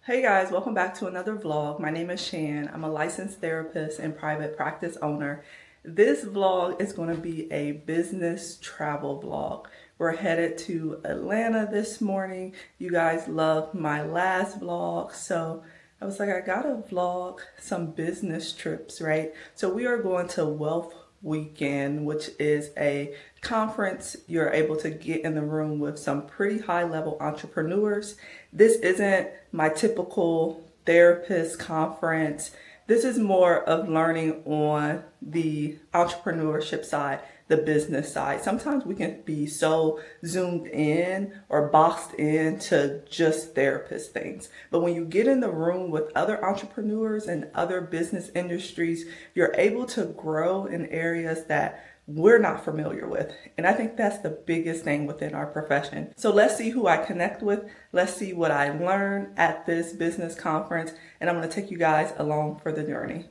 Hey guys, welcome back to another vlog. My name is Shan. I'm a licensed therapist and private practice owner. This vlog is going to be a business travel vlog. We're headed to Atlanta this morning. You guys loved my last vlog, so I was like, I gotta vlog some business trips, right? So we are going to Wealth Weekend, which is a conference. You're able to get in the room with some pretty high level entrepreneurs. This isn't my typical therapist conference. This is more of learning on the entrepreneurship side, the business side. Sometimes we can be so zoomed in or boxed into just therapist things. But when you get in the room with other entrepreneurs and other business industries, you're able to grow in areas that we're not familiar with. And I think that's the biggest thing within our profession. So let's see who I connect with. Let's see what I learned at this business conference. And I'm going to take you guys along for the journey.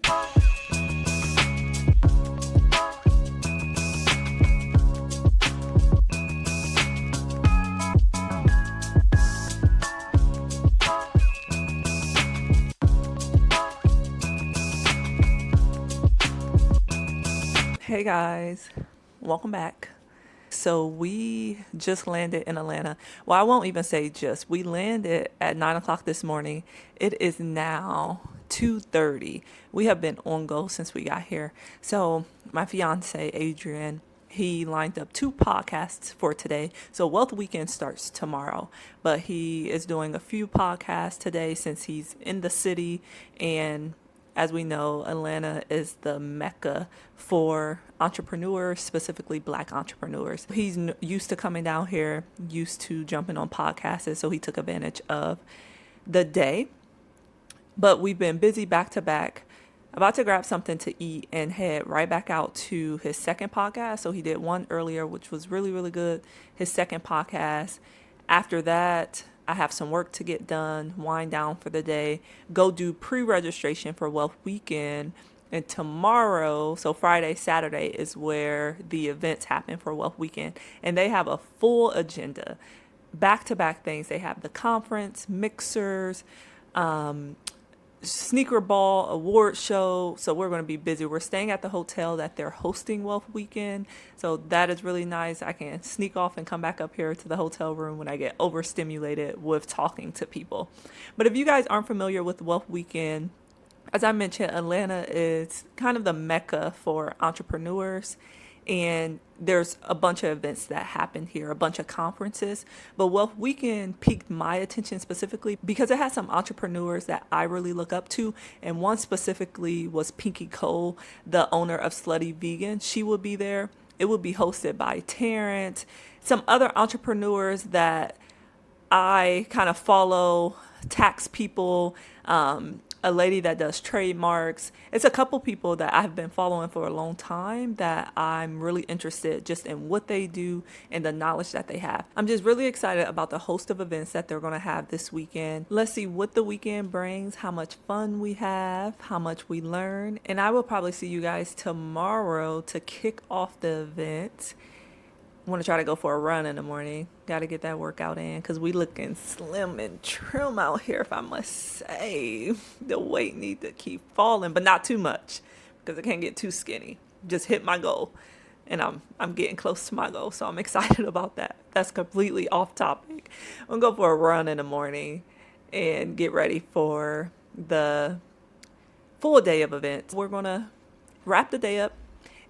Hey guys, welcome back. So we just landed in Atlanta. Well, I won't even say just. We landed at 9 o'clock this morning. It is now 2:30. We have been on go since we got here. So my fiance, Adrian, he lined up two podcasts for today. So Wealth Weekend starts tomorrow, but he is doing a few podcasts today since he's in the city. And as we know, Atlanta is the mecca for entrepreneurs, specifically Black entrepreneurs. He's used to coming down here, used to jumping on podcasts, so he took advantage of the day. But we've been busy back to back, about to grab something to eat and head right back out to his second podcast. So he did one earlier, which was really, really good. His second podcast. After that, I have some work to get done, wind down for the day, go do pre-registration for Wealth Weekend. And tomorrow, so Friday, Saturday, is where the events happen for Wealth Weekend. And they have a full agenda, back-to-back things. They have the conference, mixers, sneaker ball, award show. So we're going to be busy. We're staying at the hotel that they're hosting Wealth Weekend. So that is really nice. I can sneak off and come back up here to the hotel room when I get overstimulated with talking to people. But if you guys aren't familiar with Wealth Weekend, as I mentioned, Atlanta is kind of the mecca for entrepreneurs. And there's a bunch of events that happen here, a bunch of conferences. But Wealth Weekend piqued my attention specifically because it has some entrepreneurs that I really look up to. And one specifically was Pinky Cole, the owner of Slutty Vegan. She will be there. It will be hosted by Terrence, some other entrepreneurs that I kind of follow, tax people, a lady that does trademarks. It's a couple people that I've been following for a long time that I'm really interested just in what they do and the knowledge that they have. I'm just really excited about the host of events that they're going to have this weekend. Let's see what the weekend brings, how much fun we have, how much we learn. And I will probably see you guys tomorrow to kick off the event. I want to try to go for a run in the morning. Got to get that workout in because we looking slim and trim out here, if I must say. The weight need to keep falling, but not too much because it can't get too skinny. Just hit my goal, and I'm getting close to my goal, so I'm excited about that. That's completely off topic. I'm going to go for a run in the morning and get ready for the full day of events. We're going to wrap the day up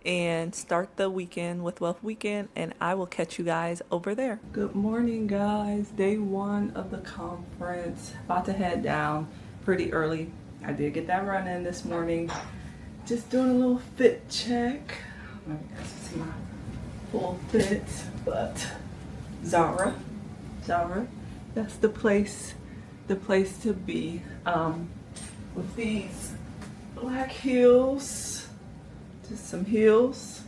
and start the weekend with Wealth Weekend, and I will catch you guys over there. Good morning, guys. Day one of the conference. About to head down pretty early. I did get that run in this morning. Just doing a little fit check. I don't know if you guys can see my full fit, but Zara, that's the place to be. With these black heels. Just some heels.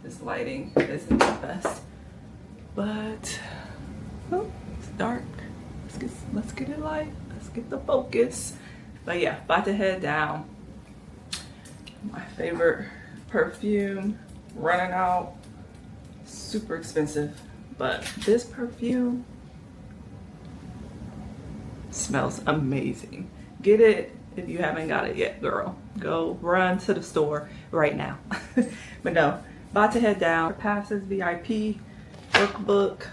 This lighting isn't the best, but it's dark. Let's get it light. Let's get the focus. But yeah, about to head down. My favorite perfume running out. Super expensive, but this perfume Smells amazing. Get it if you haven't got it yet, girl. Go run to the store right now. But no, about to head down. Passes, VIP, workbook,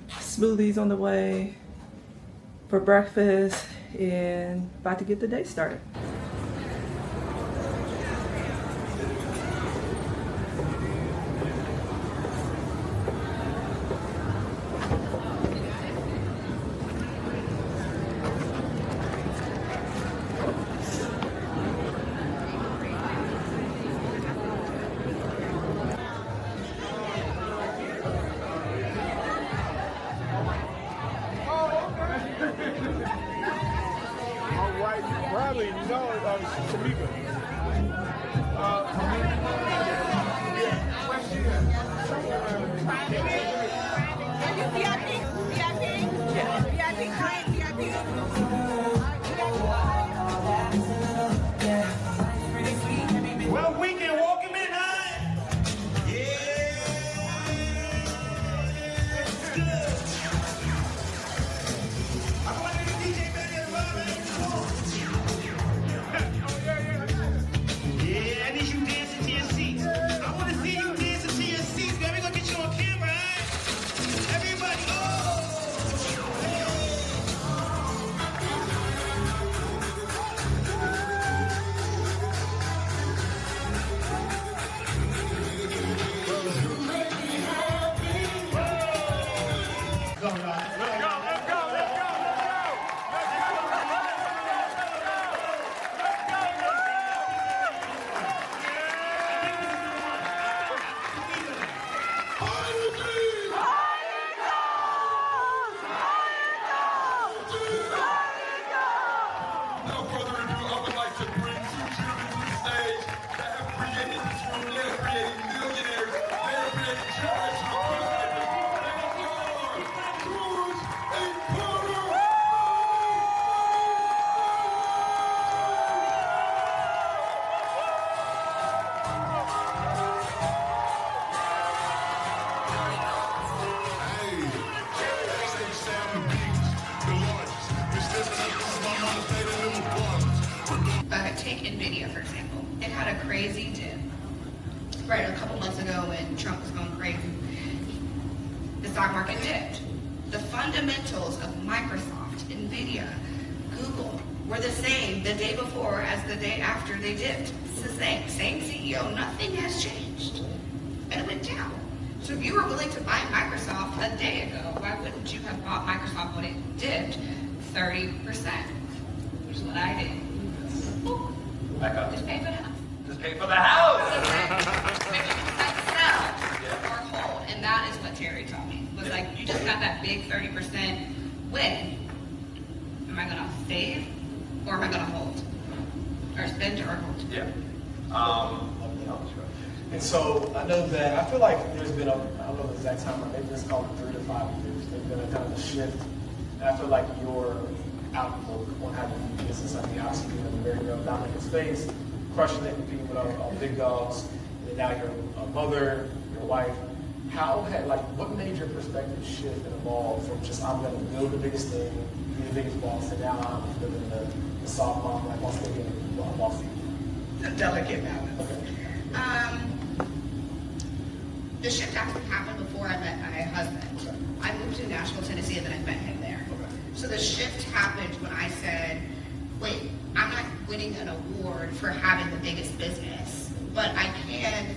smoothies on the way for breakfast, and about to get the day started. Probably know Tamika. Well, we can walk him in, huh? Yeah. It's good. I want to DJ back there, yeah, I need you dancing to your seats. I want to see you dancing to your seats, man. We're going to get you on camera, right? Everybody, oh! Take NVIDIA, for example. It had a crazy dip. Right, a couple months ago when Trump was going crazy, the stock market dipped. The fundamentals of Microsoft, NVIDIA, Google were the same the day before as the day after they dipped. It's the same CEO, nothing has changed. And it went down. So if you were willing to buy Microsoft a day ago, why wouldn't you have bought Microsoft when it dipped 30%? Which is what I did. Back up. Just pay for the house. Just pay for the house. Maybe you decide to sell or hold. And that is what Terry taught me. Was like, you just got that big 30% win. Am I gonna save or am I gonna hold? Or spend or hold? Yeah. And so I know that, I feel like there's been I don't know the exact time, but maybe it's called 3 to 5 years. There's been a kind of a shift. And I feel like your outlook on how to do business, I mean, obviously being in a very dominant space, crushing it, competing with all big dogs, and then now you're a mother, your wife. How had, like, what made your perspective shift and evolve from just, I'm going to build the biggest thing, be the biggest boss, and now I'm living the soft mom, like, boss lady, and bossy? The delicate balance. Okay. The shift actually happened before I met my husband. I moved to Nashville, Tennessee, and then I met him there. So the shift happened when I said, wait, I'm not winning an award for having the biggest business, but I can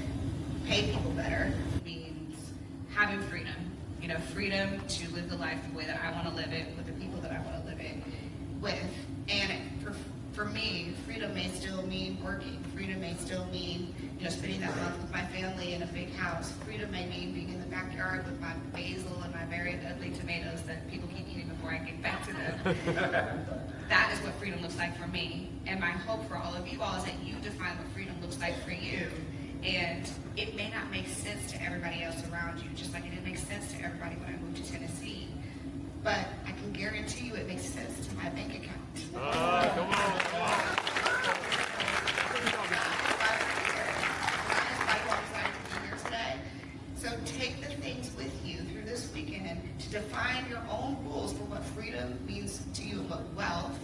pay people better. It means having freedom. You know, freedom to live the life the way that I want to live it, with the people that I want to live it with. And for me, freedom may still mean working. Freedom may still mean, you know, spending that month with my family in a big house. Freedom may mean being in the backyard with my basil and my very ugly tomatoes that people keep eating before I get back to them. That is what freedom looks like for me. And my hope for all of you all is that you define what freedom looks like for you. And it may not make sense to everybody else around you, just like it didn't make sense to everybody when I moved to Tennessee. But I can guarantee you it makes sense to my bank account. Come on. So take the things with you through this weekend to define your own rules for what freedom means to you and what wealth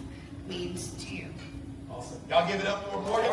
means to you. Awesome. Y'all give it up for Morgan.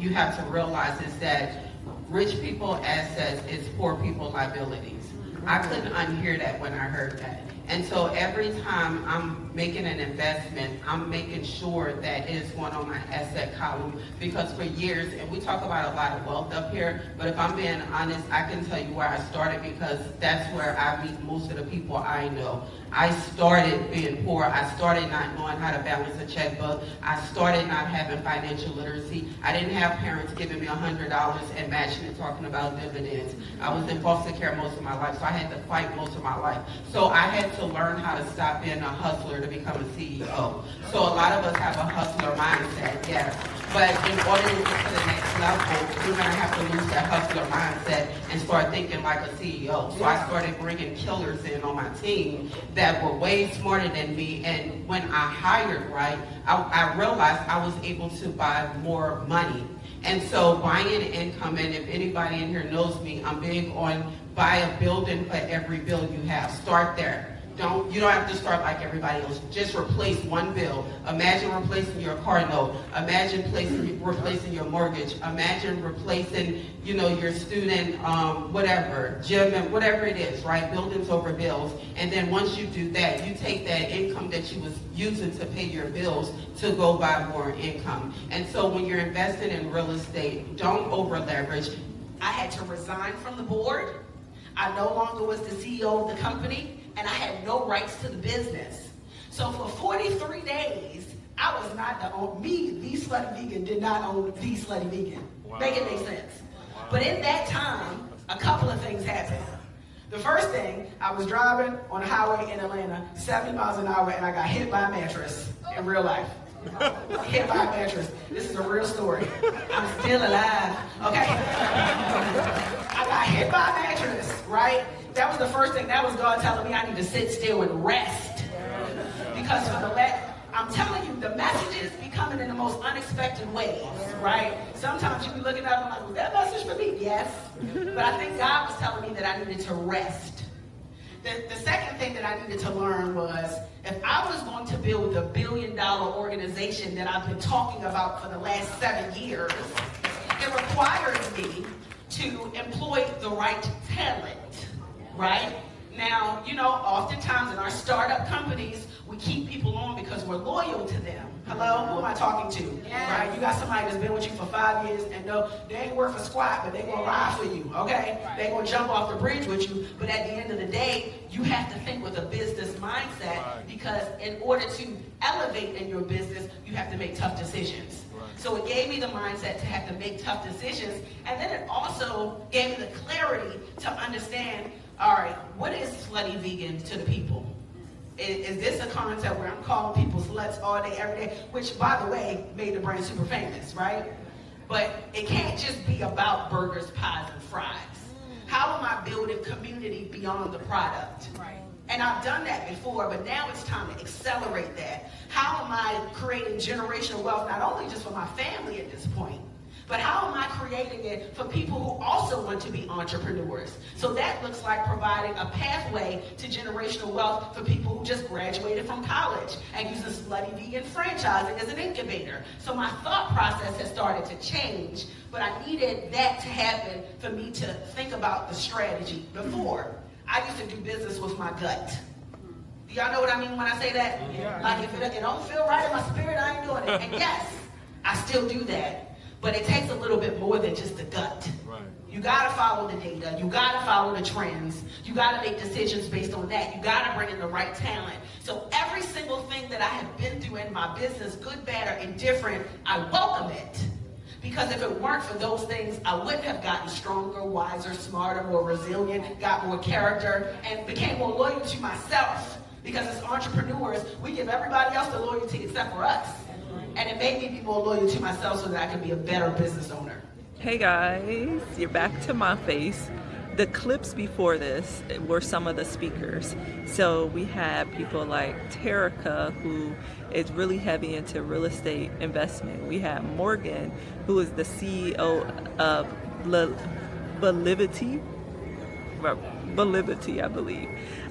You have to realize is that rich people assets is poor people liabilities. I couldn't unhear that when I heard that. And so every time I'm making an investment, I'm making sure that it is going on my asset column, because for years, and we talk about a lot of wealth up here, but if I'm being honest, I can tell you where I started, because that's where I meet most of the people I know. I started being poor. I started not knowing how to balance a checkbook. I started not having financial literacy. I didn't have parents giving me $100 and matching it, talking about dividends. I was in foster care most of my life, so I had to fight most of my life. So I had to learn how to stop being a hustler to become a CEO. So a lot of us have a hustler mindset, yes. But in order to get to the next level, we're going to have to lose that hustler mindset and start thinking like a CEO. So I started bringing killers in on my team that were way smarter than me. And when I hired, right, I realized I was able to buy more money. And so buying income, and if anybody in here knows me, I'm big on buy a building for every bill you have. Start there. You don't have to start like everybody else. Just replace one bill. Imagine replacing your car note. Imagine replacing your mortgage. Imagine replacing, your student, whatever, gym, and whatever it is, right? Buildings over bills. And then once you do that, you take that income that you was using to pay your bills to go buy more income. And so when you're investing in real estate, don't over leverage. I had to resign from the board. I no longer was the CEO of the company, and I had no rights to the business. So for 43 days, I was not the owner. The Slutty Vegan, did not own the Slutty Vegan. Wow. Make it make sense. Wow. But in that time, a couple of things happened. The first thing, I was driving on a highway in Atlanta, 70 miles an hour, and I got hit by a mattress in real life. Hit by a mattress. This is a real story. I'm still alive. Okay. I got hit by a mattress, right? That was the first thing. That was God telling me I need to sit still and rest. Because I'm telling you, the messages be coming in the most unexpected ways, right? Sometimes you be looking up and I'm like, was that message for me? Yes. But I think God was telling me that I needed to rest. The second thing that I needed to learn was, if I was going to build the $1 billion organization that I've been talking about for the last 7 years, it requires me to employ the right talent, right? Now, oftentimes in our startup companies, we keep people on because we're loyal to them. Hello? Who am I talking to? Yes. Right? You got somebody that's been with you for 5 years and know they ain't worth a squat, but they gonna ride for you, okay? Right. They gonna jump off the bridge with you, but at the end of the day, you have to think with a business mindset, right, because in order to elevate in your business, you have to make tough decisions. Right. So it gave me the mindset to have to make tough decisions, and then it also gave me the clarity to understand, all right, what is Slutty Vegan to the people? Is this a concept where I'm calling people sluts all day, every day? Which, by the way, made the brand super famous, right? But it can't just be about burgers, pies, and fries. How am I building community beyond the product? Right. And I've done that before, but now it's time to accelerate that. How am I creating generational wealth, not only just for my family at this point, but how am I creating it for people who also want to be entrepreneurs? So that looks like providing a pathway to generational wealth for people who just graduated from college and using Slutty Vegan franchising as an incubator. So my thought process has started to change, but I needed that to happen for me to think about the strategy. Before, I used to do business with my gut. Do y'all know what I mean when I say that? Yeah. Like if it don't feel right in my spirit, I ain't doing it. And yes, I still do that. But it takes a little bit more than just the gut. Right. You gotta follow the data. You gotta follow the trends. You gotta make decisions based on that. You gotta bring in the right talent. So every single thing that I have been through in my business, good, bad, or indifferent, I welcome it. Because if it weren't for those things, I wouldn't have gotten stronger, wiser, smarter, more resilient, got more character, and became more loyal to myself. Because as entrepreneurs, we give everybody else the loyalty except for us. And it made me be more loyal to myself so that I can be a better business owner. Hey guys, you're back to my face. The clips before this were some of the speakers. So we had people like Terica, who is really heavy into real estate investment. We had Morgan, who is the CEO of Belivity, I believe,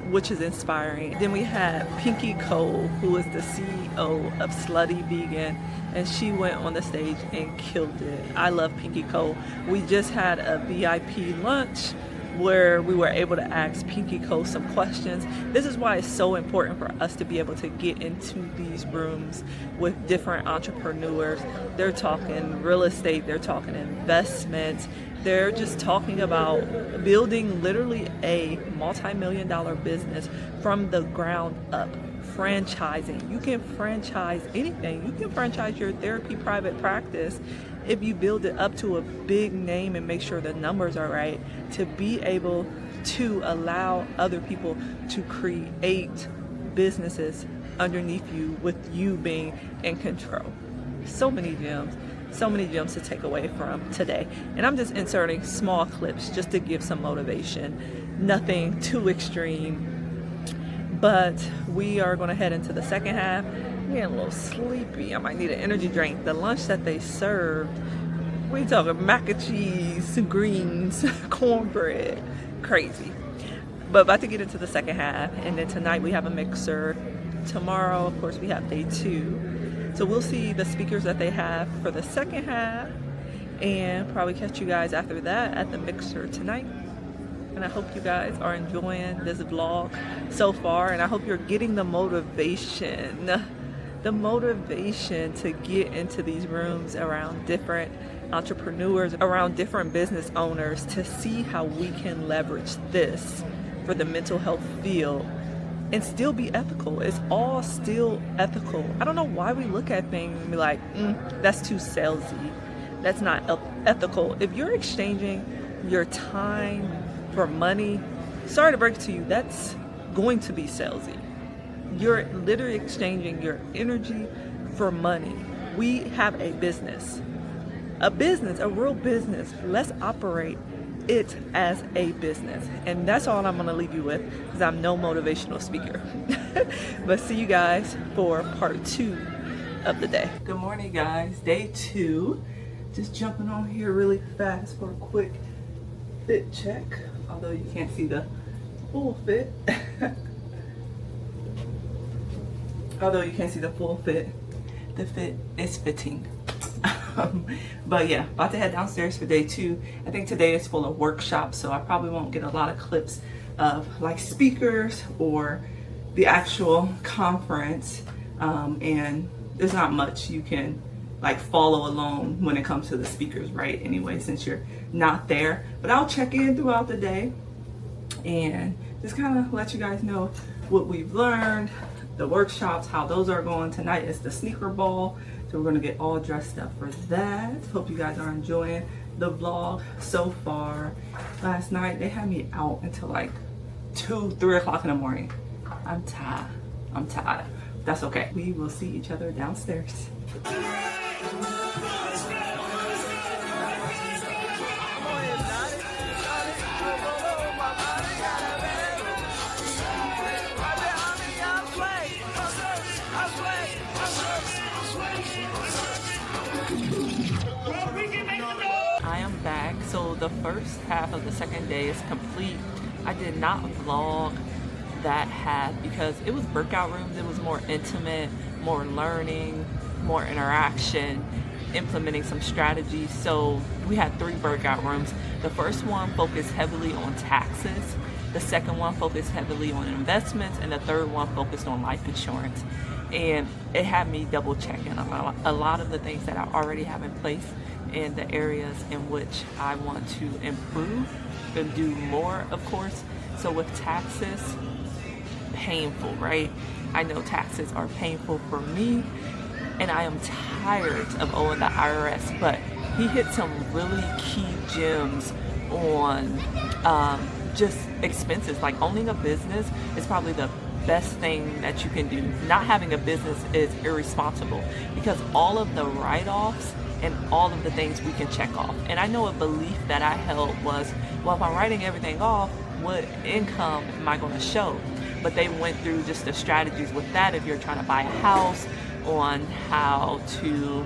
which is inspiring. Then we had Pinky Cole, who is the CEO of Slutty Vegan, and she went on the stage and killed it. I love Pinky Cole. We just had a VIP lunch where we were able to ask Pinky Cole some questions. This is why it's so important for us to be able to get into these rooms with different entrepreneurs. They're talking real estate, they're talking investments, they're just talking about building literally a multi-million-dollar business from the ground up. Franchising. You can franchise anything. You can franchise your therapy private practice if you build it up to a big name and make sure the numbers are right, to be able to allow other people to create businesses underneath you with you being in control. So many gems to take away from today. And I'm just inserting small clips just to give some motivation. Nothing too extreme. But we are going to head into the second half. I'm getting a little sleepy. I might need an energy drink. The lunch that they served, we talking mac and cheese, greens, cornbread, crazy. But about to get into the second half, and then tonight we have a mixer. Tomorrow, of course, we have day 2. So we'll see the speakers that they have for the second half, and probably catch you guys after that at the mixer tonight. And I hope you guys are enjoying this vlog so far, and I hope you're getting the motivation to get into these rooms around different entrepreneurs, around different business owners, to see how we can leverage this for the mental health field and still be ethical. It's all still ethical. I don't know why we look at things and be like, that's too salesy. That's not ethical. If you're exchanging your time for money, sorry to break it to you, that's going to be salesy. You're literally exchanging your energy for money. We have a business, a real business. Let's operate it as a business. And that's all I'm gonna leave you with, because I'm no motivational speaker. But see you guys for part 2 of the day. Good morning, guys. Day 2. Just jumping on here really fast for a quick fit check, although you can't see the full fit. The fit is fitting. But yeah, about to head downstairs for day 2. I think today is full of workshops, so I probably won't get a lot of clips of like speakers or the actual conference. And there's not much you can like follow along when it comes to the speakers, right? Anyway, since you're not there, but I'll check in throughout the day and just kind of let you guys know what we've learned, the workshops, how those are going. Tonight is the sneaker ball, so we're gonna get all dressed up for that. Hope you guys are enjoying the vlog so far. Last night they had me out until like 2-3 o'clock in the morning. I'm tired. That's okay. We will see each other downstairs. I am back. So the first half of the second day is complete. I did not vlog that half because it was workout rooms. It was more intimate, more learning, more interaction, implementing some strategies. So we had 3 workout rooms. The first one focused heavily on taxes. The second one focused heavily on investments, and the third one focused on life insurance. And it had me double checking a lot of the things that I already have in place and the areas in which I want to improve and do more, of course. So with taxes, painful, right? I know taxes are painful for me, and I am tired of owing the IRS, but he hit some really key gems on just expenses. Like owning a business is probably the best thing that you can do. Not having a business is irresponsible because all of the write-offs and all of the things we can check off. And I know a belief that I held was, well, if I'm writing everything off, what income am I going to show? But they went through just the strategies with that if you're trying to buy a house, on how to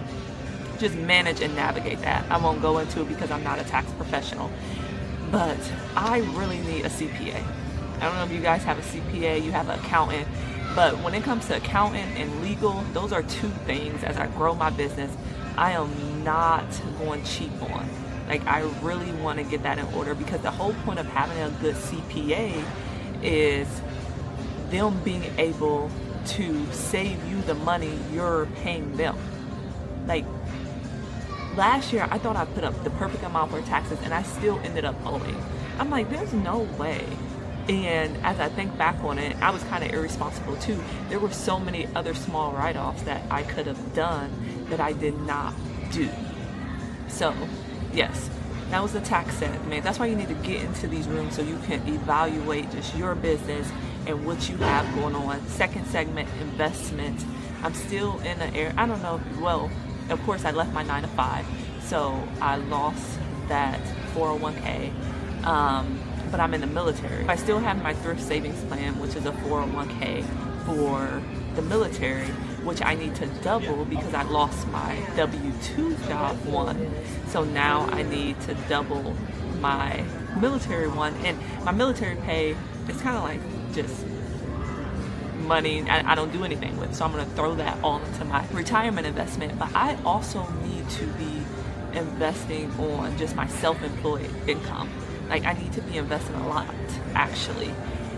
just manage and navigate that. I won't go into it because I'm not a tax professional. but I really need a CPA. I don't know if you guys have a CPA, you have an accountant, but when it comes to accountant and legal, those are two things as I grow my business I am not going cheap on. Like, I really want to get that in order, because the whole point of having a good CPA is them being able to save you the money you're paying them. Like, last year I thought I put up the perfect amount for taxes and I still ended up owing. I'm like, there's no way. And as I think back on it, I was kind of irresponsible too. There were so many other small write-offs that I could have done that I did not do. So yes, that was the tax segment. That's why you need to get into these rooms, so you can evaluate just your business and what you have going on. Second segment, investment. I'm still in the air. I don't know. Well, of course I left my 9-to-5, so I lost that 401k. But I'm in the military. I still have my thrift savings plan, which is a 401k for the military, which I need to double because I lost my W-2 job one. So now I need to double my military one. And my military pay is kind of like just money I don't do anything with. So I'm going to throw that all into my retirement investment. But I also need to be investing on just my self-employed income. Like, I need to be investing a lot, actually.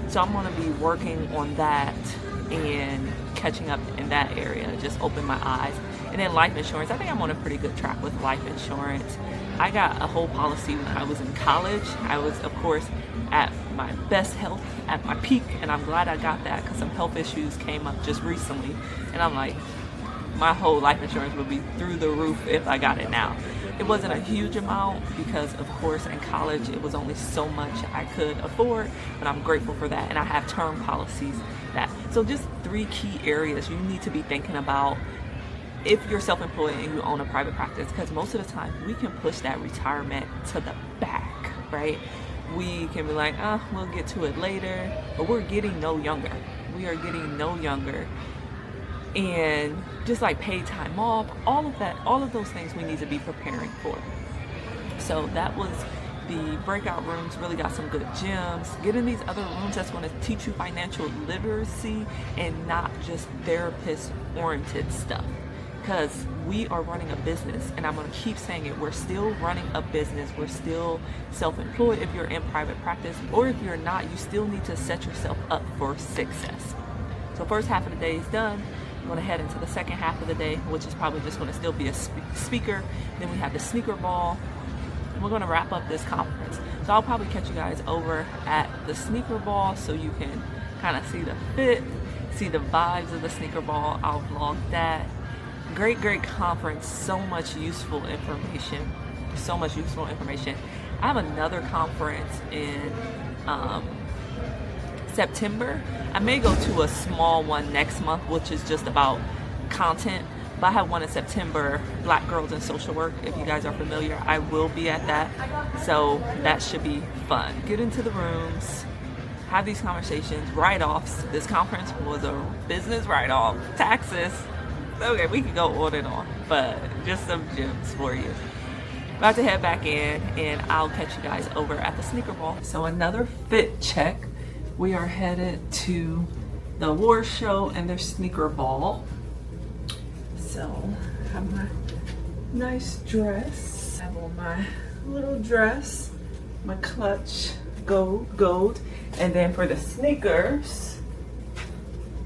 So I'm going to be working on that and catching up in that area, just open my eyes. And then life insurance, I think I'm on a pretty good track with life insurance. I got a whole policy when I was in college. I was, of course, at my best health, at my peak, and I'm glad I got that because some health issues came up just recently. And I'm like, my whole life insurance would be through the roof if I got it now. It wasn't a huge amount because, of course, in college it was only so much I could afford, but I'm grateful for that. And I have term policies that. So just 3 key areas you need to be thinking about if you're self-employed and you own a private practice, because most of the time we can push that retirement to the back, right? We can be like, we'll get to it later, but we're getting no younger. We are getting no younger. And just like paid time off, all of those things we need to be preparing for. So that was the breakout rooms. Really got some good gems. Get in these other rooms that's going to teach you financial literacy and not just therapist oriented stuff. Because we are running a business, and I'm going to keep saying it, we're still running a business. We're still self-employed if you're in private practice, or if you're not, you still need to set yourself up for success. So first half of the day is done. I'm going to head into the second half of the day, which is probably just going to still be a speaker. Then we have the sneaker ball. And we're going to wrap up this conference. So I'll probably catch you guys over at the sneaker ball so you can kind of see the fit, see the vibes of the sneaker ball. I'll vlog that. Great conference. So much useful information. So much useful information. I have another conference in September. I may go to a small one next month, which is just about content, but I have one in September, Black Girls in Social Work. If you guys are familiar, I will be at that, so that should be fun. Get into the rooms, have these conversations, write-offs. This conference was a business write-off, taxes. Okay, we could go on and on, but just some gems for you. About to head back in, and I'll catch you guys over at the sneaker ball. So another fit check. We are headed to the award show and their sneaker ball. So I have my nice dress. I have on my little dress, my clutch, gold. And then for the sneakers,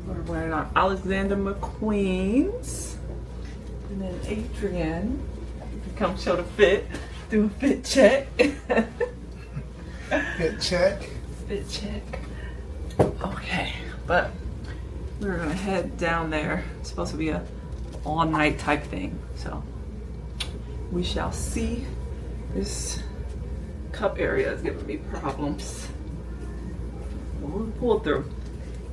we're wearing our Alexander McQueen's. And then Adrian, come show the fit, do a fit check. Fit check. Fit check. Okay, but we're gonna head down there. It's supposed to be a all-night type thing, so we shall see. This cup area is giving me problems. We'll pull through.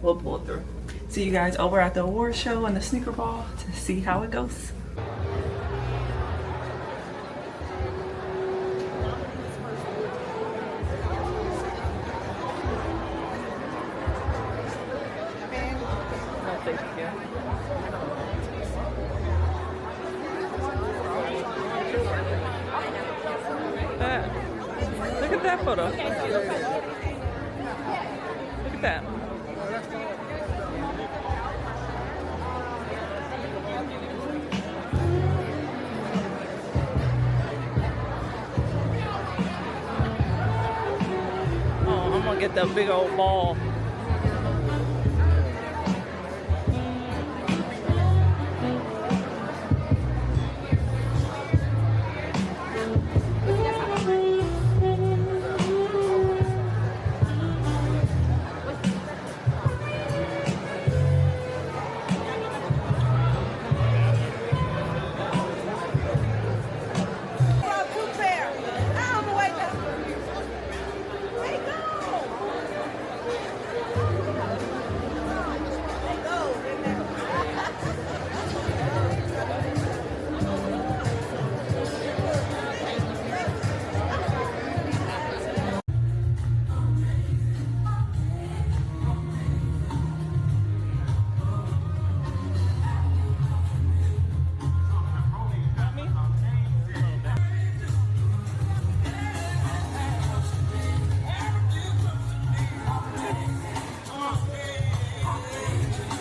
We'll pull through. See you guys over at the award show and the sneaker ball to see how it goes. Look at that photo. Look at that. Oh, I'm gonna get that big old ball.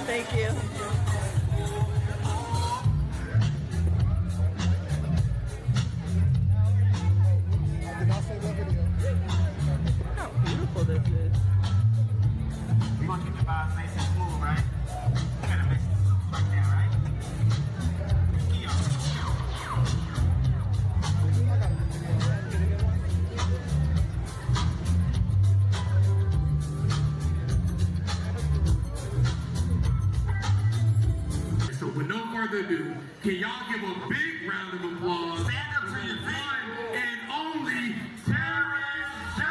Thank you. How beautiful this is. You want to keep the vibes nice and smooth, right? You gotta mix it like that, right? So with no further ado, can y'all give a big round of applause? Stand up for your one and only Terrence James!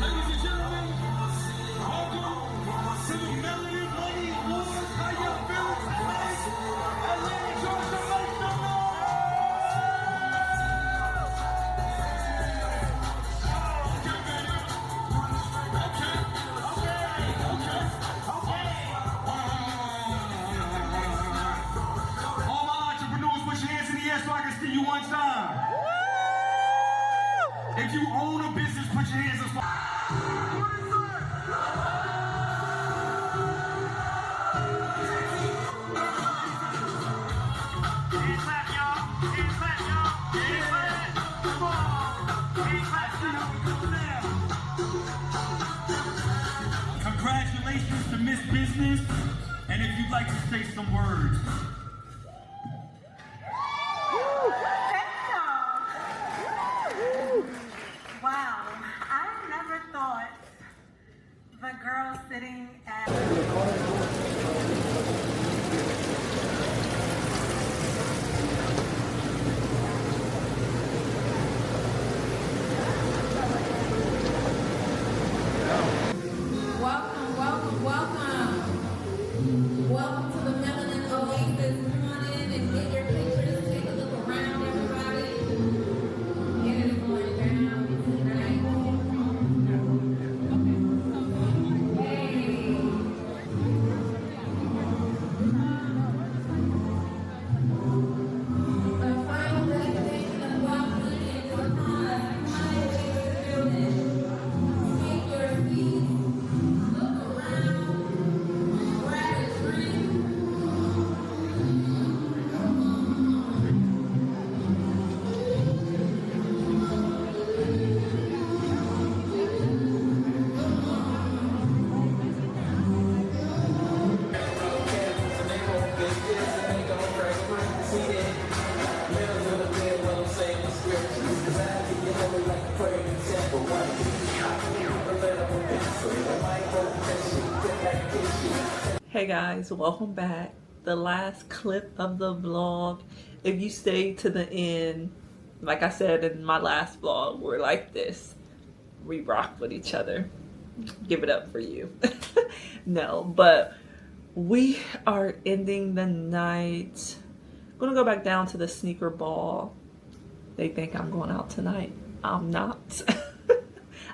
Ladies and gentlemen, welcome to the Melody Money Awards. How y'all feeling tonight? Atlanta, Georgia, make some noise. All my entrepreneurs, put your hands in the air so I can see you one time. If you own a business, put your hands up. Congratulations to Miss Business, and if you'd like to say some words. Wow, I never thought the girl sitting at Welcome, welcome, welcome. Welcome to the Melanin Oasis. Come on in and get your pictures. Take a look around, everybody. It is going down tonight. Hey. The final destination of welcome is upon us. Highway to the building. Take your seats. Look around, grab a drink. Hey guys, welcome back. The last clip of the vlog. If you stay to the end, like I said in my last vlog, we're like this. We rock with each other. Give it up for you. No, but we are ending the night. I'm gonna go back down to the sneaker ball. they think I'm going out tonight. I'm not.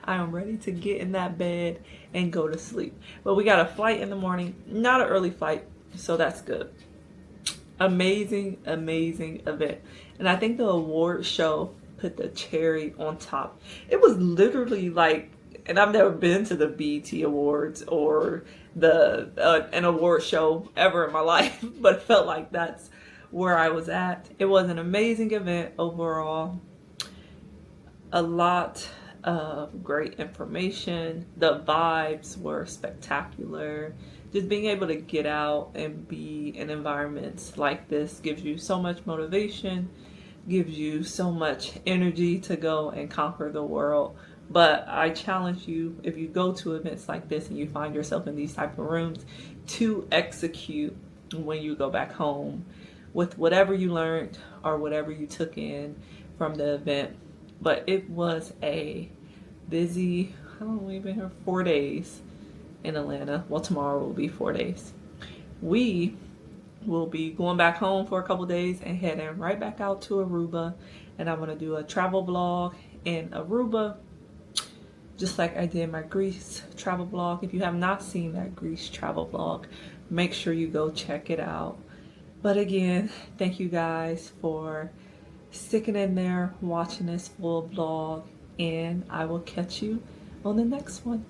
I am ready to get in that bed and go to sleep. But we got a flight in the morning, not an early flight, so that's good. Amazing, amazing event. And I think the award show put the cherry on top. It was literally like, and I've never been to the BET Awards or the an award show ever in my life, but it felt like that's where I was at. It was an amazing event overall. A lot of great information. The vibes were spectacular. Just being able to get out and be in environments like this gives you so much motivation, gives you so much energy to go and conquer the world. But I challenge you, if you go to events like this and you find yourself in these type of rooms, to execute when you go back home with whatever you learned or whatever you took in from the event. But it was a busy, how long have we been here? 4 days in Atlanta. Well, tomorrow will be 4 days. We will be going back home for a couple days and heading right back out to Aruba. And I'm going to do a travel vlog in Aruba, just like I did my Greece travel vlog. If you have not seen that Greece travel vlog, make sure you go check it out. But again, thank you guys for sticking in there, watching this full vlog, and I will catch you on the next one.